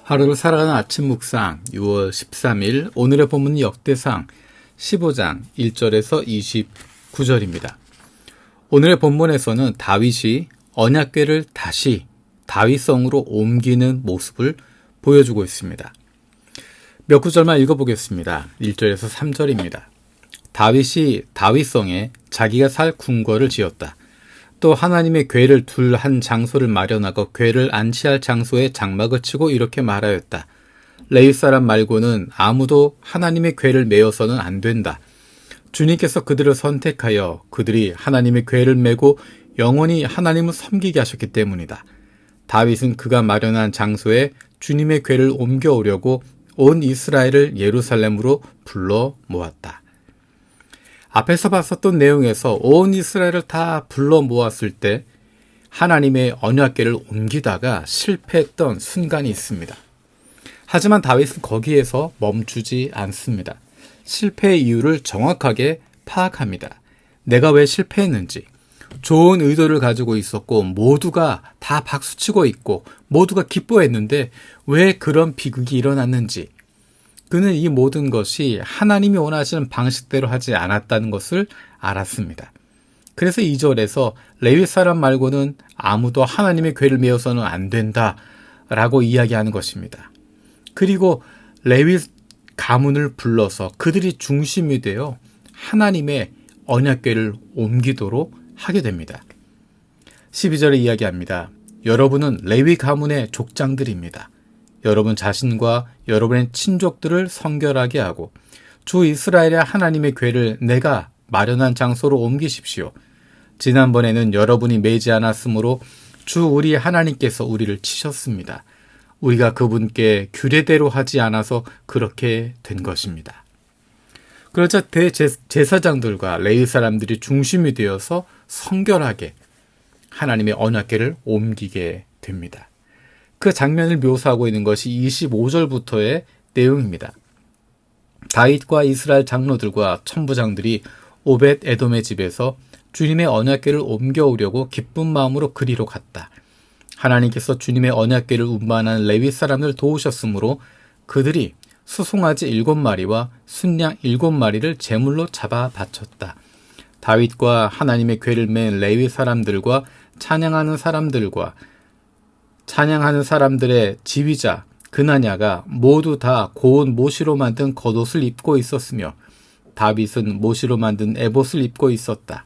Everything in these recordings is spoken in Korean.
하루를 살아가는 아침 묵상 6월 13일 오늘의 본문은 역대상 15장 1절에서 29절입니다. 오늘의 본문에서는 다윗이 언약궤를 다시 다윗성으로 옮기는 모습을 보여주고 있습니다. 몇 구절만 읽어보겠습니다. 1절에서 3절입니다. 다윗이 다윗성에 자기가 살 궁궐을 지었다. 또 하나님의 궤를 둘 한 장소를 마련하고 궤를 안치할 장소에 장막을 치고 이렇게 말하였다. 레위 사람 말고는 아무도 하나님의 궤를 메어서는 안 된다. 주님께서 그들을 선택하여 그들이 하나님의 궤를 메고 영원히 하나님을 섬기게 하셨기 때문이다. 다윗은 그가 마련한 장소에 주님의 궤를 옮겨오려고 온 이스라엘을 예루살렘으로 불러 모았다. 앞에서 봤었던 내용에서 온 이스라엘을 다 불러 모았을 때 하나님의 언약궤를 옮기다가 실패했던 순간이 있습니다. 하지만 다윗은 거기에서 멈추지 않습니다. 실패의 이유를 정확하게 파악합니다. 내가 왜 실패했는지, 좋은 의도를 가지고 있었고 모두가 다 박수치고 있고 모두가 기뻐했는데 왜 그런 비극이 일어났는지, 그는 이 모든 것이 하나님이 원하시는 방식대로 하지 않았다는 것을 알았습니다. 그래서 2절에서 레위 사람 말고는 아무도 하나님의 궤를 메어서는 안 된다라고 이야기하는 것입니다. 그리고 레위 가문을 불러서 그들이 중심이 되어 하나님의 언약궤를 옮기도록 하게 됩니다. 12절에 이야기합니다. 여러분은 레위 가문의 족장들입니다. 여러분 자신과 여러분의 친족들을 성결하게 하고 주 이스라엘의 하나님의 궤를 내가 마련한 장소로 옮기십시오. 지난번에는 여러분이 매지 않았으므로 주 우리 하나님께서 우리를 치셨습니다. 우리가 그분께 규례대로 하지 않아서 그렇게 된 것입니다. 그러자 대제사장들과 레위 사람들이 중심이 되어서 성결하게 하나님의 언약궤를 옮기게 됩니다. 그 장면을 묘사하고 있는 것이 25절부터의 내용입니다. 다윗과 이스라엘 장로들과 천부장들이 오벳 에돔의 집에서 주님의 언약궤를 옮겨오려고 기쁜 마음으로 그리로 갔다. 하나님께서 주님의 언약궤를 운반하는 레위 사람을 도우셨으므로 그들이 수송아지 7마리와 순양 7마리를 제물로 잡아 바쳤다. 다윗과 하나님의 궤를 맨 레위 사람들과 찬양하는 사람들의 지휘자 그나냐가 모두 다 고운 모시로 만든 겉옷을 입고 있었으며 다윗은 모시로 만든 에봇을 입고 있었다.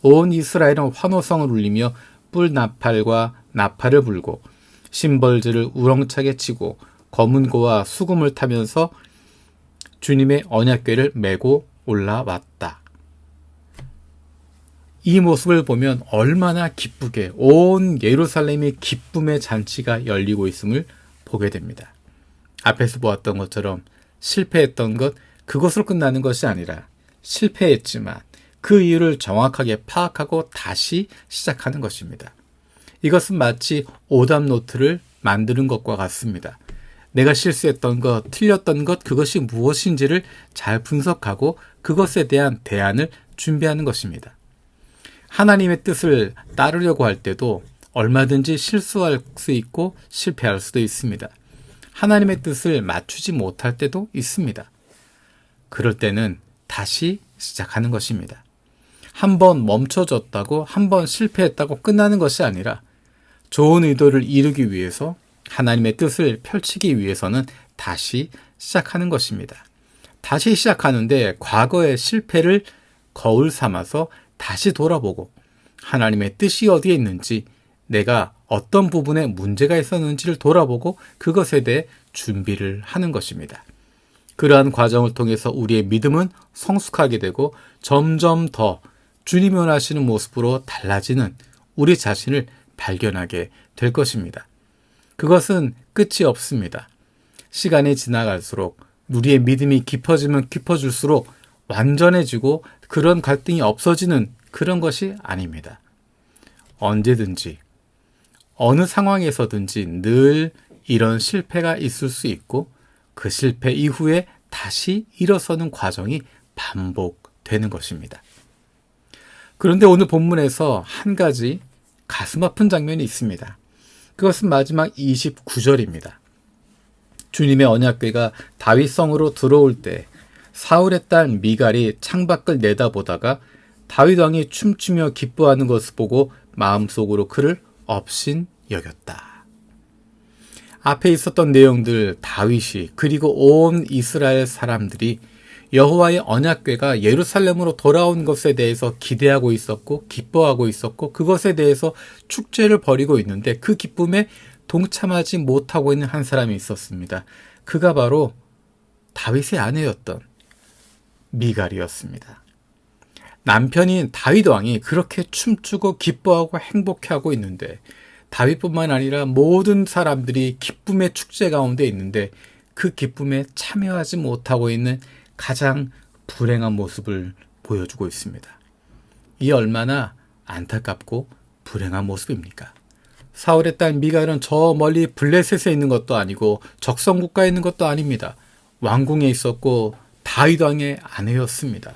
온 이스라엘은 환호성을 울리며 뿔나팔과 나팔을 불고 심벌즈를 우렁차게 치고 검은고와 수금을 타면서 주님의 언약궤를 메고 올라왔다. 이 모습을 보면 얼마나 기쁘게 온 예루살렘의 기쁨의 잔치가 열리고 있음을 보게 됩니다. 앞에서 보았던 것처럼 실패했던 것, 그것으로 끝나는 것이 아니라 실패했지만 그 이유를 정확하게 파악하고 다시 시작하는 것입니다. 이것은 마치 오답 노트를 만드는 것과 같습니다. 내가 실수했던 것, 틀렸던 것, 그것이 무엇인지를 잘 분석하고 그것에 대한 대안을 준비하는 것입니다. 하나님의 뜻을 따르려고 할 때도 얼마든지 실수할 수 있고 실패할 수도 있습니다. 하나님의 뜻을 맞추지 못할 때도 있습니다. 그럴 때는 다시 시작하는 것입니다. 한 번 멈춰졌다고, 한 번 실패했다고 끝나는 것이 아니라 좋은 의도를 이루기 위해서, 하나님의 뜻을 펼치기 위해서는 다시 시작하는 것입니다. 다시 시작하는데 과거의 실패를 거울 삼아서 다시 돌아보고 하나님의 뜻이 어디에 있는지, 내가 어떤 부분에 문제가 있었는지를 돌아보고 그것에 대해 준비를 하는 것입니다. 그러한 과정을 통해서 우리의 믿음은 성숙하게 되고 점점 더 주님이 원하시는 모습으로 달라지는 우리 자신을 발견하게 될 것입니다. 그것은 끝이 없습니다. 시간이 지나갈수록 우리의 믿음이 깊어지면 깊어질수록 완전해지고 그런 갈등이 없어지는 그런 것이 아닙니다. 언제든지 어느 상황에서든지 늘 이런 실패가 있을 수 있고 그 실패 이후에 다시 일어서는 과정이 반복되는 것입니다. 그런데 오늘 본문에서 한 가지 가슴 아픈 장면이 있습니다. 그것은 마지막 29절입니다. 주님의 언약궤가 다윗성으로 들어올 때 사울의 딸 미갈이 창밖을 내다보다가 다윗 왕이 춤추며 기뻐하는 것을 보고 마음속으로 그를 업신 여겼다. 앞에 있었던 내용들 다윗이 그리고 온 이스라엘 사람들이 여호와의 언약궤가 예루살렘으로 돌아온 것에 대해서 기대하고 있었고 기뻐하고 있었고 그것에 대해서 축제를 벌이고 있는데 그 기쁨에 동참하지 못하고 있는 한 사람이 있었습니다. 그가 바로 다윗의 아내였던 미갈이었습니다. 남편인 다윗 왕이 그렇게 춤추고 기뻐하고 행복해하고 있는데 다윗뿐만 아니라 모든 사람들이 기쁨의 축제 가운데 있는데 그 기쁨에 참여하지 못하고 있는 가장 불행한 모습을 보여주고 있습니다. 이 얼마나 안타깝고 불행한 모습입니까? 사울의 딸 미갈은 저 멀리 블레셋에 있는 것도 아니고 적성국가에 있는 것도 아닙니다. 왕궁에 있었고 다윗 왕의 아내였습니다.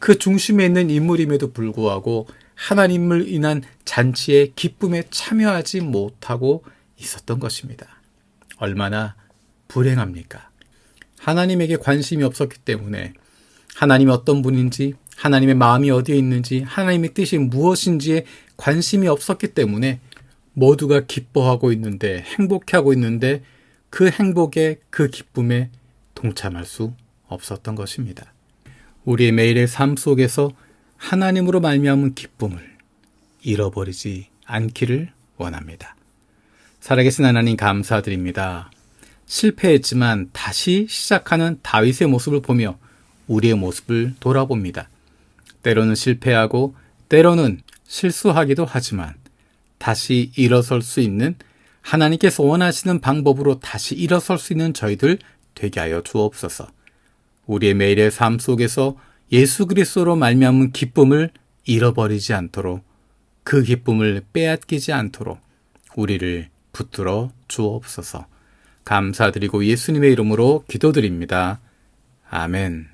그 중심에 있는 인물임에도 불구하고 하나님을 인한 잔치에 기쁨에 참여하지 못하고 있었던 것입니다. 얼마나 불행합니까? 하나님에게 관심이 없었기 때문에 하나님이 어떤 분인지, 하나님의 마음이 어디에 있는지, 하나님의 뜻이 무엇인지에 관심이 없었기 때문에 모두가 기뻐하고 있는데, 행복해하고 있는데 그 행복에, 그 기쁨에 동참할 수 없었던 것입니다. 우리의 매일의 삶 속에서 하나님으로 말미암은 기쁨을 잃어버리지 않기를 원합니다. 살아계신 하나님 감사드립니다. 실패했지만 다시 시작하는 다윗의 모습을 보며 우리의 모습을 돌아봅니다. 때로는 실패하고 때로는 실수하기도 하지만 다시 일어설 수 있는 하나님께서 원하시는 방법으로 다시 일어설 수 있는 저희들 되게 하여 주옵소서. 우리의 매일의 삶 속에서 예수 그리스도로 말미암은 기쁨을 잃어버리지 않도록 그 기쁨을 빼앗기지 않도록 우리를 붙들어 주옵소서. 감사드리고 예수님의 이름으로 기도드립니다. 아멘.